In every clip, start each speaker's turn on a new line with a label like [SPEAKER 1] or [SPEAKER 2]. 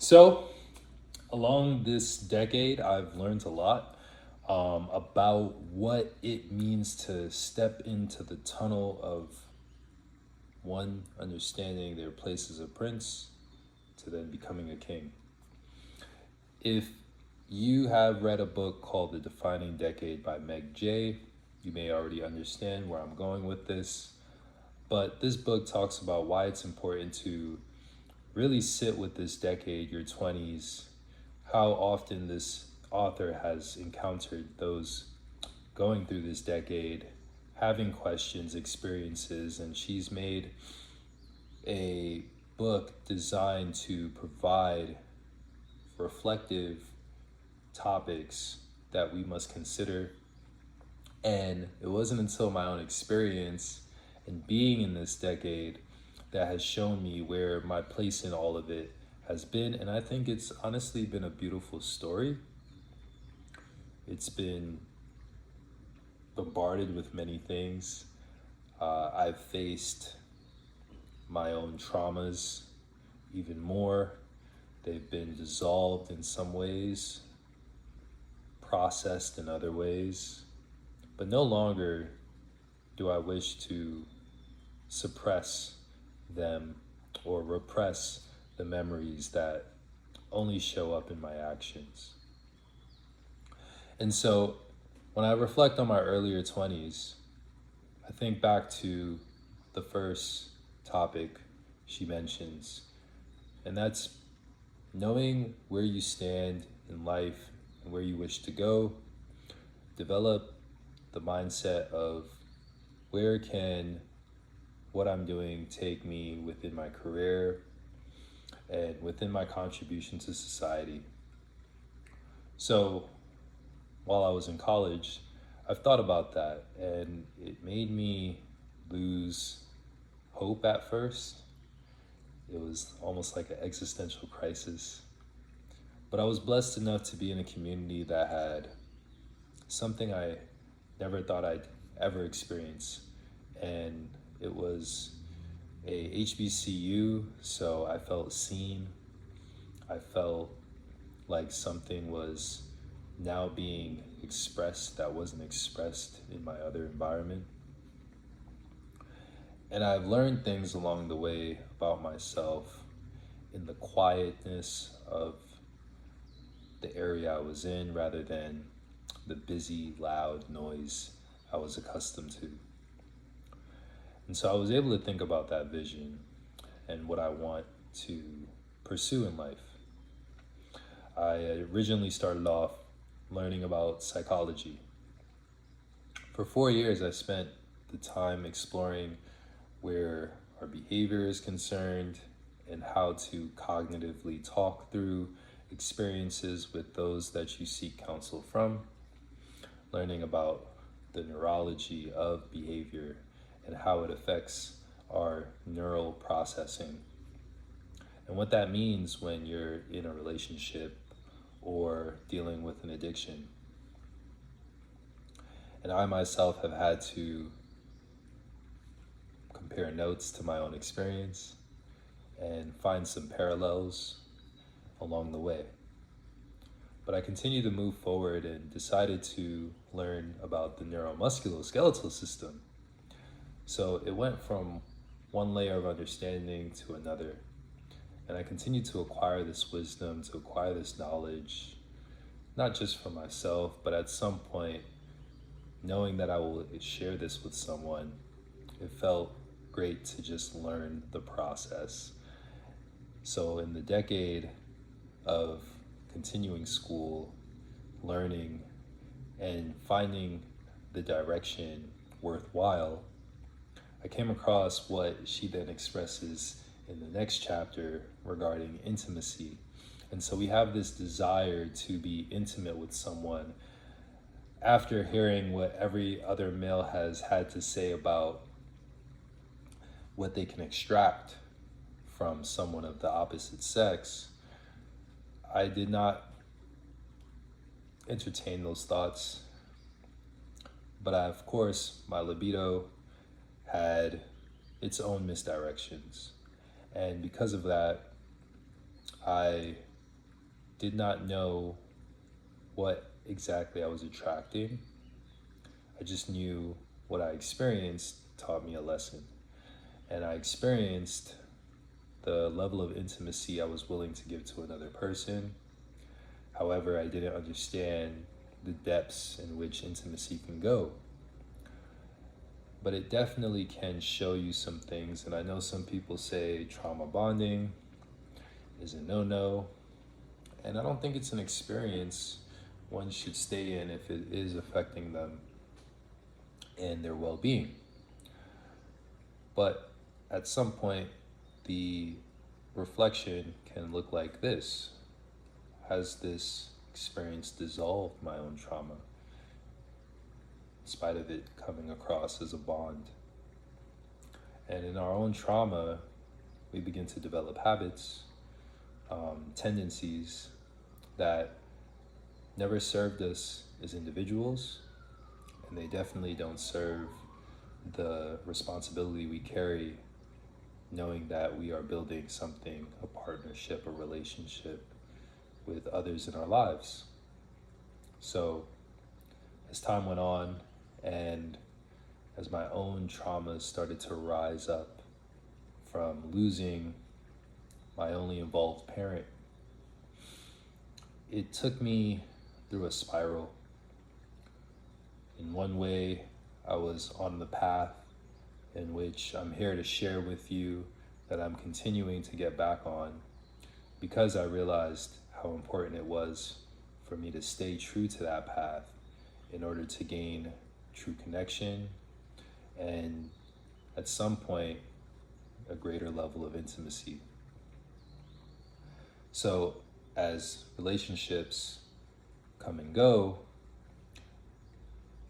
[SPEAKER 1] So, along this decade, I've learned a lot about what it means to step into the tunnel of one, understanding their place as a prince, to then becoming a king. If you have read a book called The Defining Decade by Meg Jay, you may already understand where I'm going with this. But this book talks about why it's important to really sit with this decade, your 20s, how often this author has encountered those going through this decade, having questions, experiences, and she's made a book designed to provide reflective topics that we must consider. And it wasn't until my own experience and being in this decade that has shown me where my place in all of it has been. And I think it's honestly been a beautiful story. It's been bombarded with many things. I've faced my own traumas even more. They've been dissolved in some ways, processed in other ways, but no longer do I wish to suppress them or repress the memories that only show up in my actions. And so when I reflect on my earlier 20s, I think back to the first topic she mentions, and that's knowing where you stand in life and where you wish to go. Develop the mindset of where can what I'm doing take me within my career and within my contribution to society. So while I was in college, I've thought about that, and it made me lose hope at first. It was almost like an existential crisis. But I was blessed enough to be in a community that had something I never thought I'd ever experience. And it was a HBCU, so I felt seen. I felt like something was now being expressed that wasn't expressed in my other environment. And I've learned things along the way about myself in the quietness of the area I was in rather than the busy, loud noise I was accustomed to. And so I was able to think about that vision and what I want to pursue in life. I originally started off learning about psychology. For 4 years, I spent the time exploring where our behavior is concerned and how to cognitively talk through experiences with those that you seek counsel from, learning about the neurology of behavior and how it affects our neural processing, and what that means when you're in a relationship or dealing with an addiction. And I myself have had to compare notes to my own experience and find some parallels along the way. But I continued to move forward and decided to learn about the neuromusculoskeletal system. So it went from one layer of understanding to another. And I continued to acquire this wisdom, to acquire this knowledge, not just for myself, but at some point, knowing that I will share this with someone, it felt great to just learn the process. So in the decade of continuing school, learning, and finding the direction worthwhile, I came across what she then expresses in the next chapter regarding intimacy. And so we have this desire to be intimate with someone after hearing what every other male has had to say about what they can extract from someone of the opposite sex. I did not entertain those thoughts, but of course, my libido had its own misdirections. And because of that, I did not know what exactly I was attracting. I just knew what I experienced taught me a lesson. And I experienced the level of intimacy I was willing to give to another person. However, I didn't understand the depths in which intimacy can go. But it definitely can show you some things. And I know some people say trauma bonding is a no-no. And I don't think it's an experience one should stay in if it is affecting them and their well-being. But at some point, the reflection can look like this. Has this experience dissolved my own trauma, in spite of it coming across as a bond? And in our own trauma, we begin to develop habits, tendencies that never served us as individuals, and they definitely don't serve the responsibility we carry, knowing that we are building something, a partnership, a relationship with others in our lives. So as time went on and as my own traumas started to rise up from losing my only involved parent, it took me through a spiral. In one way, I was on the path in which I'm here to share with you that I'm continuing to get back on, because I realized how important it was for me to stay true to that path in order to gain true connection and at some point a greater level of intimacy. So as relationships come and go,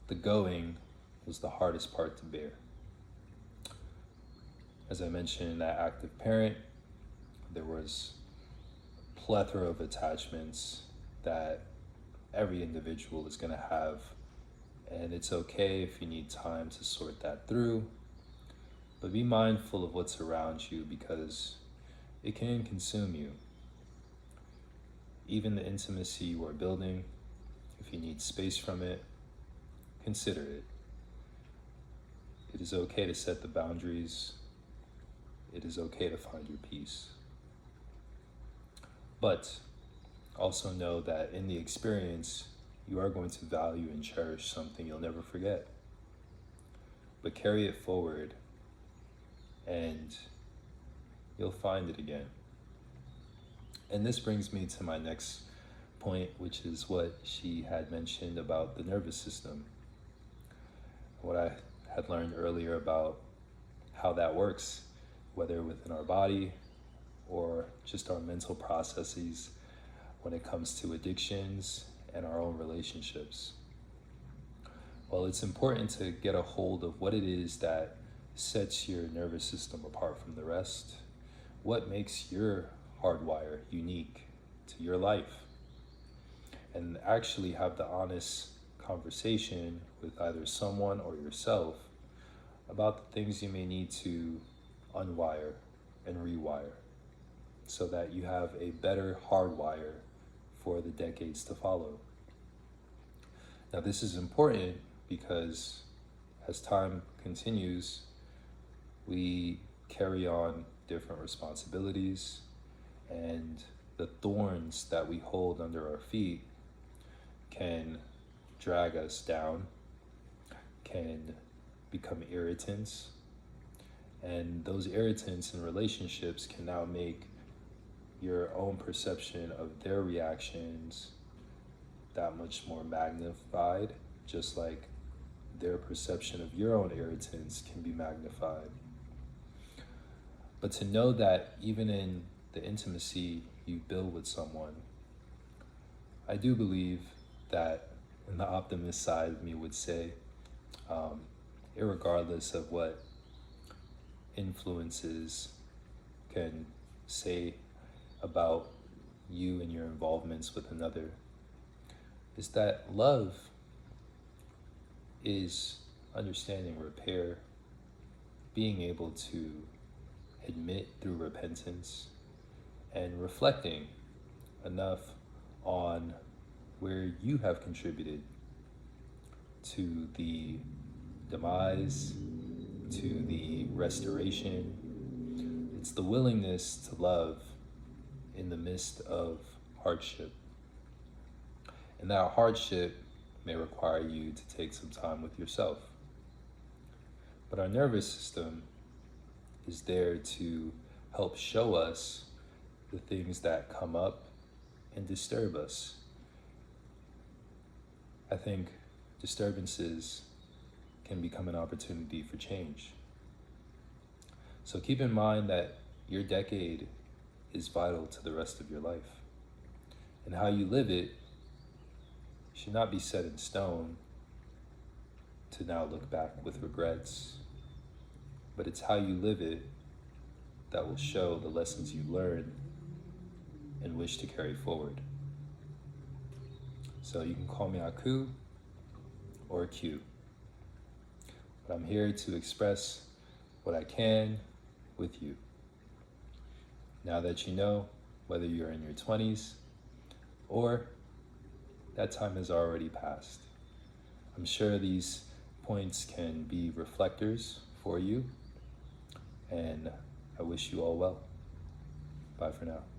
[SPEAKER 1] the going was the hardest part to bear. As I mentioned, that active parent, there was a plethora of attachments that every individual is going to have, and it's okay if you need time to sort that through, but be mindful of what's around you because it can consume you. Even the intimacy you are building, if you need space from it, consider it. It is okay to set the boundaries. It is okay to find your peace. But also know that in the experience, you are going to value and cherish something you'll never forget. But carry it forward and you'll find it again. And this brings me to my next point, which is what she had mentioned about the nervous system. What I had learned earlier about how that works, whether within our body or just our mental processes when it comes to addictions and our own relationships. Well, it's important to get a hold of what it is that sets your nervous system apart from the rest. What makes your hardwire unique to your life? And actually have the honest conversation with either someone or yourself about the things you may need to unwire and rewire so that you have a better hardwire for the decades to follow. Now, this is important because as time continues, we carry on different responsibilities, and the thorns that we hold under our feet can drag us down, can become irritants, and those irritants in relationships can now make your own perception of their reactions that much more magnified, just like their perception of your own irritants can be magnified. But to know that even in the intimacy you build with someone, I do believe that, and the optimist side of me would say, irregardless of what influences can say about you and your involvements with another, is that love is understanding repair, being able to admit through repentance, and reflecting enough on where you have contributed to the demise, to the restoration. It's the willingness to love in the midst of hardship. And that hardship may require you to take some time with yourself. But our nervous system is there to help show us the things that come up and disturb us. I think disturbances can become an opportunity for change. So keep in mind that your decade is vital to the rest of your life. And how you live it should not be set in stone to now look back with regrets, but it's how you live it that will show the lessons you learn and wish to carry forward. So you can call me Aku or Q, but I'm here to express what I can with you. Now that you know, whether you're in your 20s or that time has already passed, I'm sure these points can be reflectors for you, and I wish you all well. Bye for now.